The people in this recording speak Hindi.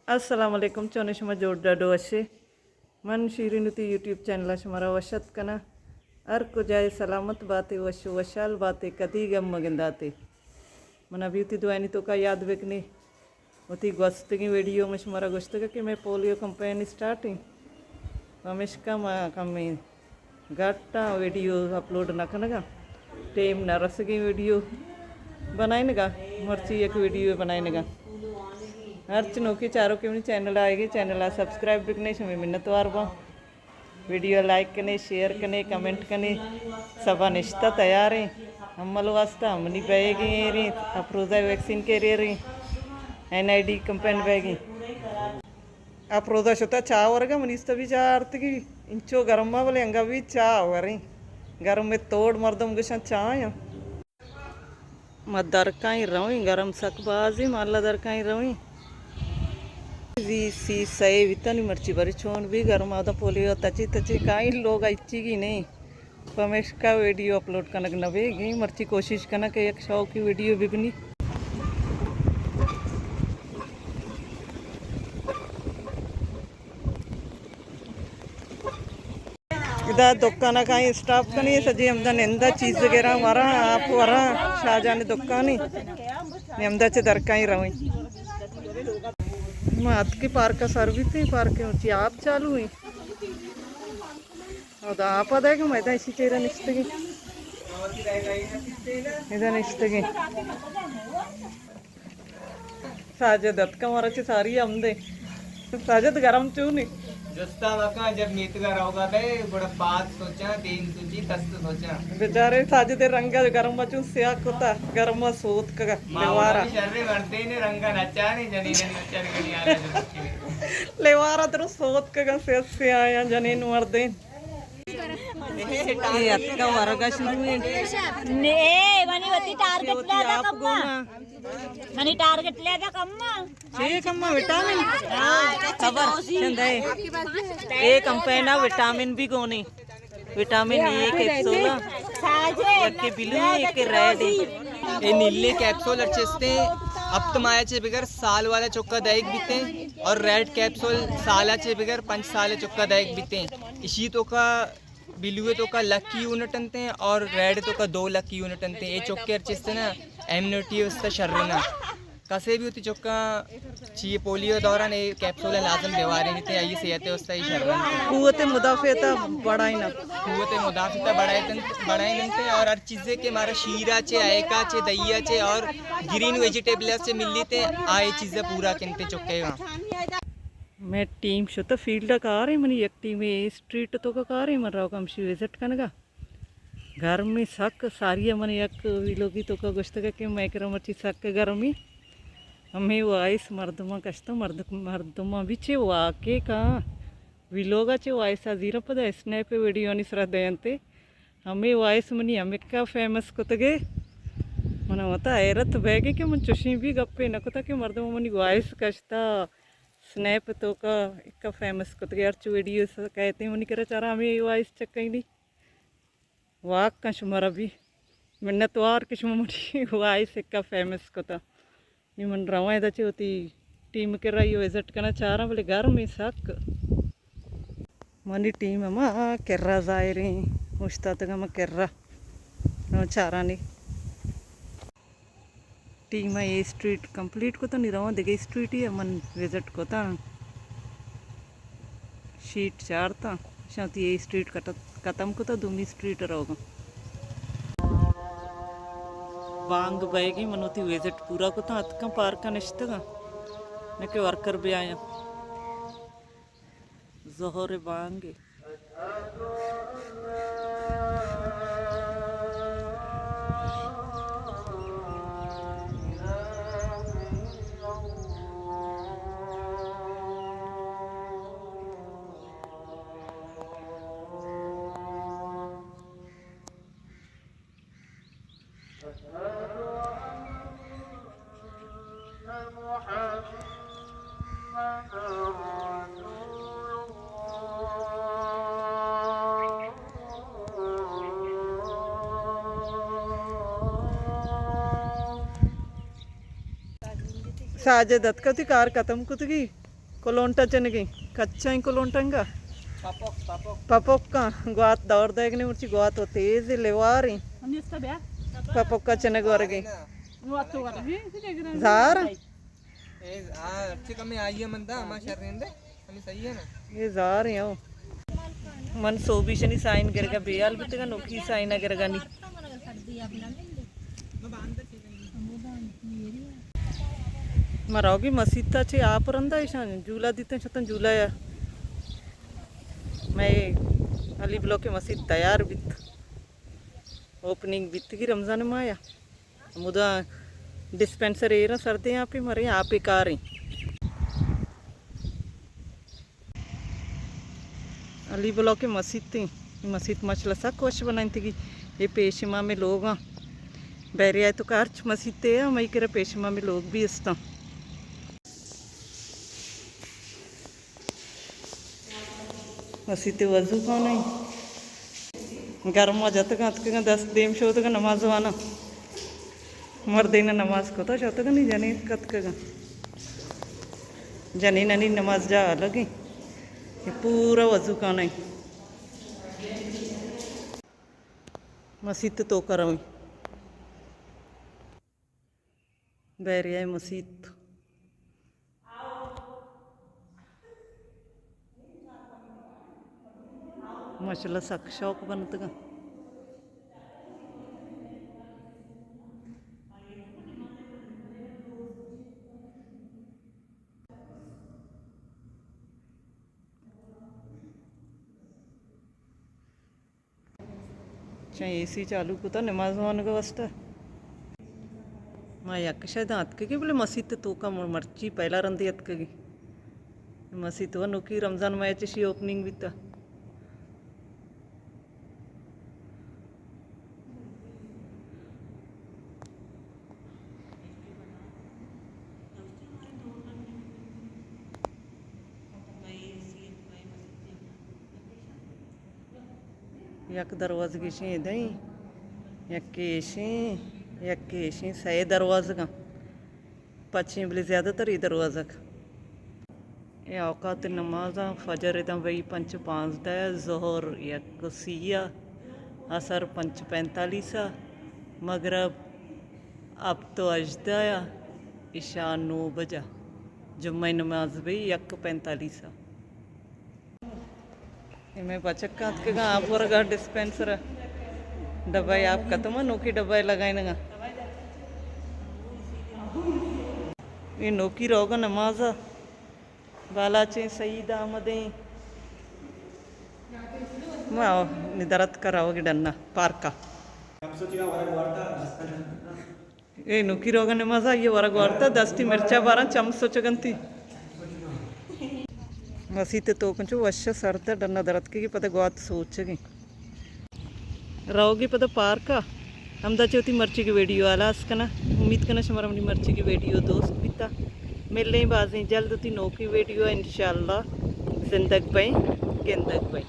अस्सलाम वालेकुम चोनेशमा जोड़ा डोशे मन शीरिनुती यूट्यूब चैनल शमरा वशत कना अर को जाए सलामत बातें वशो वशाल बातें कदी गम मगंदाते मन अभी उती दुआनी तो का याद बेकनी उती गोस्तगी वीडियो में शमरा गोस्तगा कि मैं पोलियो कंपेन स्टार्टिंग हमेश का मा कमी गट्टा वीडियो अपलोड नकनगा टेम नरसगी वीडियो बनाइनगा मर्ची एक वीडियो बनाइनगा हर चुनौकी चारों के अपनी चैनल आएगी चैनल आ सब्सक्राइब भी करने शमी मिन्नतवार बा वीडियो लाइक करने शेयर करने कमेंट करने सब निश्ता तैयार है अम्मल वास्ता हमनी बैगी री अप्रोजा वैक्सीन के रे NID कंपेन बैगी अप्रोजा शोता चा वर्गा मनीस्ता भी चा आरती इंचो गरमा बोले अंगा भी चा वरी गरम में तोड़ मर्दम गुशा चा या मदर का ही रही गरम सकबाजी माला दर का ही रही सी सही वितनी मर्ची बरी छोन भी गर्म आदा पोलियो तची तची काई लोग अच्छी की नहीं पमेश का वीडियो अपलोड करना नवेगी मर्ची कोशिश करना कि एक शौक की वीडियो बिगनी इधर दुकाना कहीं स्टाफ का नहीं सजी हमदा निंदा चीज़ वगैरह वरा आप वरा शाहजहां दुकान ही निम्दा चे दर का ही रही मात की पार्क का सर्विस ही पार्क ऊँची आप चालू हुई और आप अदा है मैं इसी चेहरा निश्चित इधर निश्चित साजद का मारा चे सारी आमदे साजद गरम चू नहीं दोस्ता मका जब मीतगा रहोगा बे बड़ा बात सोचा दिन तुझी तस्त सोचा बेचारे साजद रंगा गरम बचू सिया कोता गरम सोत का लेवारा शर्रे मरते ने रंगा नचा नहीं जनी ने नचा नहीं आ रहा लेवारा तेरे सोत का से आया जनीन मरदे ये अक्का वर्गा शुरू है ने मनी वती टारगेट लेदा कम्मा मनी टारगेट लेदा कम्मा ये कम्मा विटामिन खबर चंदे ये कंपेना विटामिन भी कोनी विटामिन ए कैप्सूल एक के ब्लू एक के रेड ये नीले कैप्सूल अच्छे अब मायाचे बिगर साल वाला चौका दायक बीते और रेड कैप्सूल सालाचे बिगर 5 साल चौका दायक बीते इसी तो का बिलुए तो का लकी यूनिट अंते हैं और रेड तो का 2 लकी यूनिट अंते हैं ये चौके अच्छे ना इम्यूनिटी उसका शर्रना कसे भी होती चौका चाहिए पोलियो दौरान ये कैप्सूल लाजम व्यवहार नहीं थे आई सेहत है उसका ही शर्रना कुव्वत मुदाफ़ियत बढ़ाई ना कुव्वत मुदाफ़ियत बढ़ाई नंते और हर चीज़ें के हमारा शीरा चे आयका चे दहिया चे और ग्रीन वेजिटेबल्स से मिल थे आए चीज़ें पूरा किनते चौके मैं टीम शो तो फील्ड का आ रही मनी एक टीम स्ट्रीट तो का आ रही मन रहा कम शी विजिट कनगा घर में सक सारी मन एक विलोगी तो का गोश्त का कि मैं कर मर्ची सक घर में हमें वो आइस मर्दमा कष्ट मर्दमा भी चे वो आके का विलोगा चे वो आइसा जीरा पदा स्नैप वीडियो नि सरा दयंते हमें वो आइस मनी हमें का फेमस को तगे मन होता हैरत बैगे कि मन चुशी भी गप्पे न को कि मर्दमा मनी वो आइस कष्टा स्नैप तो का इक्का फेमस को तगे अर्च वीडियो कहते हैं मनी करा चारा हमें वो आइस चक्कई दी वाक का शुमारा भी मिन्नतवार किस्म मनी वो आइस इक्का फेमस को था ये मन रवा इधर चे होती टीम के रही विजिट करना चाह रहा बोले घर में सक मनी टीम अम्मा केर्रा जाए रही मुश्ता तक अम्मा केर्रा चाह रहा नहीं टीम है ये स्ट्रीट कंप्लीट को तो नहीं रहा देखे स्ट्रीट ही मन विजिट को था शीट चार था शायद ये स्ट्रीट खत्म को तो दूसरी स्ट्रीट रहोगा बांग बैगी मनोती विजिट पूरा को था अतका पार्क का निश्चित का न के वर्कर भी आया जोहरे बांगे साजे दत्त कार खत्म कुतगी Kolonta cenegi kacca in kolontanга. पापक पापक Papokka guat daur dagne urchi guat o tez levari. Mani usta bea. Papokka cenegi orgi. Nuatu kata. Zar अच्छी कमी आई है मंदा हमारे शहर में हमें सही है ना ये zar है ओ. मन सोबिशनी साइन करेगा बेयाल बितेगा नोकी साइन करेगा नी. मरावगी मसीता छे आप रंदा ईशान झूला दीते छतन झूला या मैं अली ब्लॉक के मसीद तैयार बित ओपनिंग बित की रमजान में आया मुदा डिस्पेंसर एरा सर्दे यहाँ पे मरे यहाँ पे कार हैं अली ब्लॉक के मसीद थी मसीद मचला सा कोश बनाई थी कि ये पेशमा में लोग हाँ बैरे आए तो कारच मसीद थे मैं कह रहा पेशमा में लोग भी इस्ता मसीते वजू कौन है गर्म आ जाता का 10 देम शो तो नमाज वाना मर्दे ना नमाज को तो चाहता का नहीं जाने कत का जानी ननी नमाज जा लगी ये पूरा वजू कौन है मसीत तो करो बैरिया मसीत मचला सक शौक बनतगा चाहे एसी चालू कुता नमाज मान का वास्ता मैं यक शायद अतके बोले मसीत तो का मर्ची पहला रंदी अतके मसीत व नुकी रमजान मैच शी ओपनिंग भी था यक दरवाजे की दई यकेशी सही दरवाज़ का पश्चिम बले ज़्यादातर ये दरवाज़ा का ये औकात नमाजा फजर इतना वही 5:05 ज़ोहर यक सिया असर 5:45 मगरब अब तो अजदाया इशा 9 बजा जुम्मे नमाज वही 1:45 मैं बचक का आप वर्गा डिस्पेंसर दवाई आप खत्म नोकी दवाई लगाए ना ये नोकी रोगा नमाज बालाचे सही दामदे निदरत कराओगे डन्ना पार्क का ये नोकी रोगा नमाज ये वरग वार्ता 10 मिर्चा 12 चम सोचगंती मसीते तो कुछ वश सरता डन्ना दरत की पता गुआत सोचगी रहोगी पता पार्क का हमदा चौथी मर्ची की वीडियो आला असकना उम्मीद करना हमारा अपनी मर्ची की वीडियो दोस्त बीता मिलने बाजें जल्द थी नो की वीडियो इंशाल्लाह जिंदग भाई गेंदग भाई